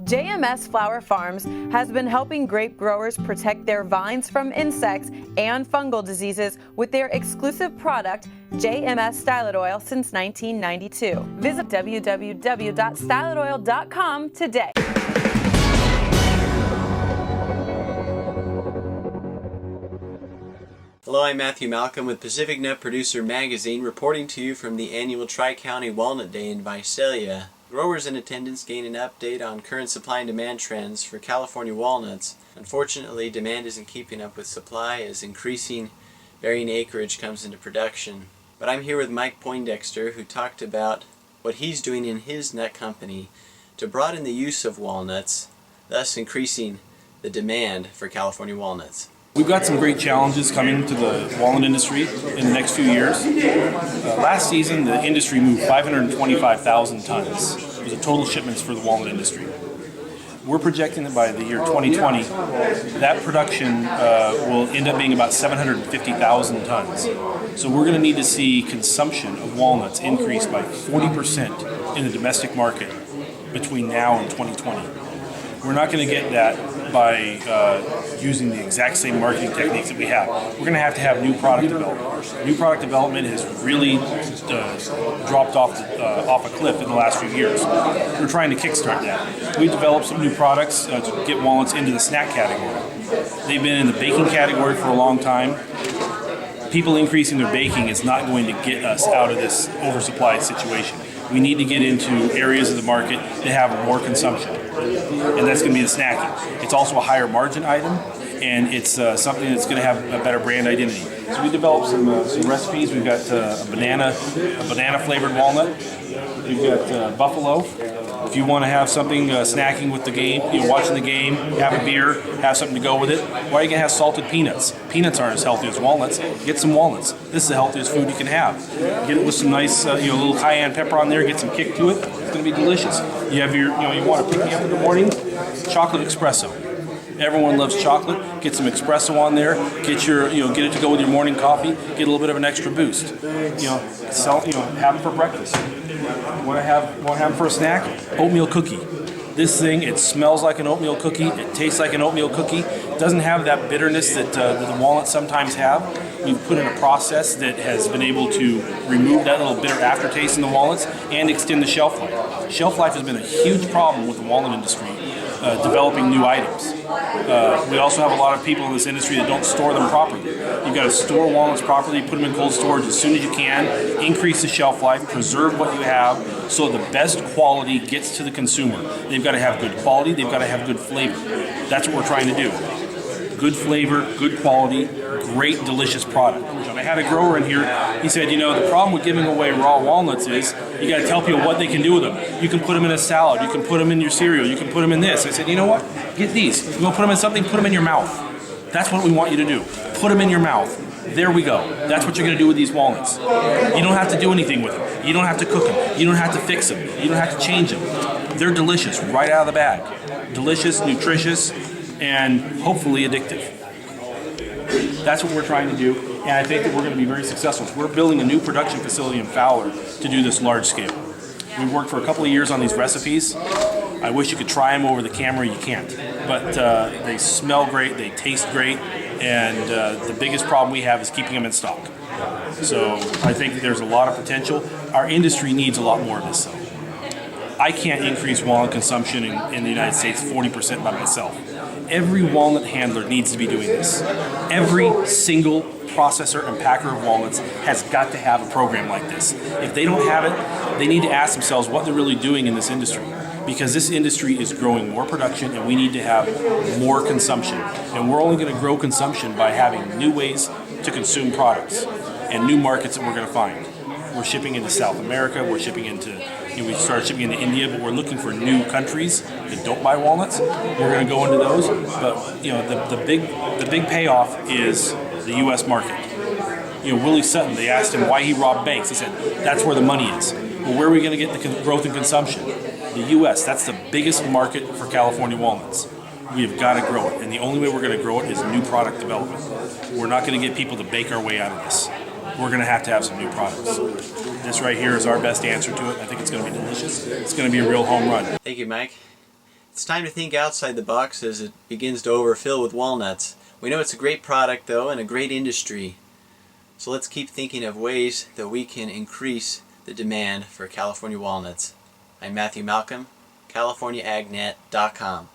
JMS Flower Farms has been helping grape growers protect their vines from insects and fungal diseases with their exclusive product, JMS Stylet Oil, since 1992. Visit www.styleitoil.com today. Hello, I'm Matthew Malcolm with Pacific Nut Producer Magazine, reporting to you from the annual Tri-County Walnut Day in Visalia. Growers in attendance gain an update on current supply and demand trends for California walnuts. Unfortunately, demand isn't keeping up with supply as increasing varying acreage comes into production. But I'm here with Mike Poindexter, who talked about what he's doing in his nut company to broaden the use of walnuts, thus increasing the demand for California walnuts. We've got some great challenges coming to the walnut industry in the next few years. Last season, the industry moved 525,000 tons. It was the total shipments for the walnut industry. We're projecting that by the year 2020, that production will end up being about 750,000 tons. So we're going to need to see consumption of walnuts increase by 40% in the domestic market between now and 2020. We're not going to get that by using the exact same marketing techniques that we have. We're going to have new product development. New product development has really dropped off a cliff in the last few years. We're trying to kickstart that. We developed some new products to get walnuts into the snack category. They've been in the baking category for a long time. People increasing their baking is not going to get us out of this oversupply situation. We need to get into areas of the market that have more consumption, and that's going to be the snacking. It's also a higher margin item, and it's something that's going to have a better brand identity. So we developed some recipes. We've got a banana flavored walnut. We've got buffalo. If you want to have something snacking with the game, you're watching the game, have a beer, have something to go with it, why are you going to have salted peanuts? Peanuts aren't as healthy as walnuts. Get some walnuts. This is the healthiest food you can have. Get it with some nice, little cayenne pepper on there, get some kick to it. It's going to be delicious. You have your, you want to pick me up in the morning, chocolate espresso. Everyone loves chocolate. Get some espresso on there. Get your, get it to go with your morning coffee. Get a little bit of an extra boost. Have them for breakfast. Want to have them for a snack? Oatmeal cookie. This thing, it smells like an oatmeal cookie. It tastes like an oatmeal cookie. It doesn't have that bitterness that the walnuts sometimes have. We've put in a process that has been able to remove that little bitter aftertaste in the walnuts and extend the shelf life. Shelf life has been a huge problem with the walnut industry. Developing new items. We also have a lot of people in this industry that don't store them properly. You've got to store walnuts properly, put them in cold storage as soon as you can, increase the shelf life, preserve what you have so the best quality gets to the consumer. They've got to have good quality, they've got to have good flavor. That's what we're trying to do. Good flavor, good quality, great, delicious product. I had a grower in here, he said, the problem with giving away raw walnuts is you got to tell people what they can do with them. You can put them in a salad, you can put them in your cereal, you can put them in this. I said, you know what? Get these. You want to put them in something, put them in your mouth. That's what we want you to do. Put them in your mouth. There we go. That's what you're going to do with these walnuts. You don't have to do anything with them. You don't have to cook them. You don't have to fix them. You don't have to change them. They're delicious right out of the bag. Delicious, nutritious, and hopefully addictive. That's what we're trying to do, and I think that we're going to be very successful. So we're building a new production facility in Fowler to do this large scale. We've worked for a couple of years on these recipes. I wish you could try them over the camera, you can't. But they smell great, they taste great, and the biggest problem we have is keeping them in stock. So I think that there's a lot of potential. Our industry needs a lot more of this, though. I can't increase walnut consumption in the United States 40% by myself. Every walnut handler needs to be doing this. Every single processor and packer of walnuts has got to have a program like this. If they don't have it, they need to ask themselves what they're really doing in this industry. Because this industry is growing more production and we need to have more consumption. And we're only going to grow consumption by having new ways to consume products and new markets that we're going to find. We're shipping into South America, we're shipping into, we started shipping into India, but we're looking for new countries that don't buy walnuts. We're going to go into those, but the big payoff is the U.S. market. Willie Sutton, they asked him why he robbed banks. He said, that's where the money is. Well, where are we going to get the growth in consumption? The U.S., that's the biggest market for California walnuts. We have got to grow it, and the only way we're going to grow it is new product development. We're not going to get people to bake our way out of this. We're going to have some new products. This right here is our best answer to it. I think it's going to be delicious. It's going to be a real home run. Thank you, Mike. It's time to think outside the box as it begins to overfill with walnuts. We know it's a great product though and a great industry. So let's keep thinking of ways that we can increase the demand for California walnuts. I'm Matthew Malcolm, CaliforniaAgNet.com.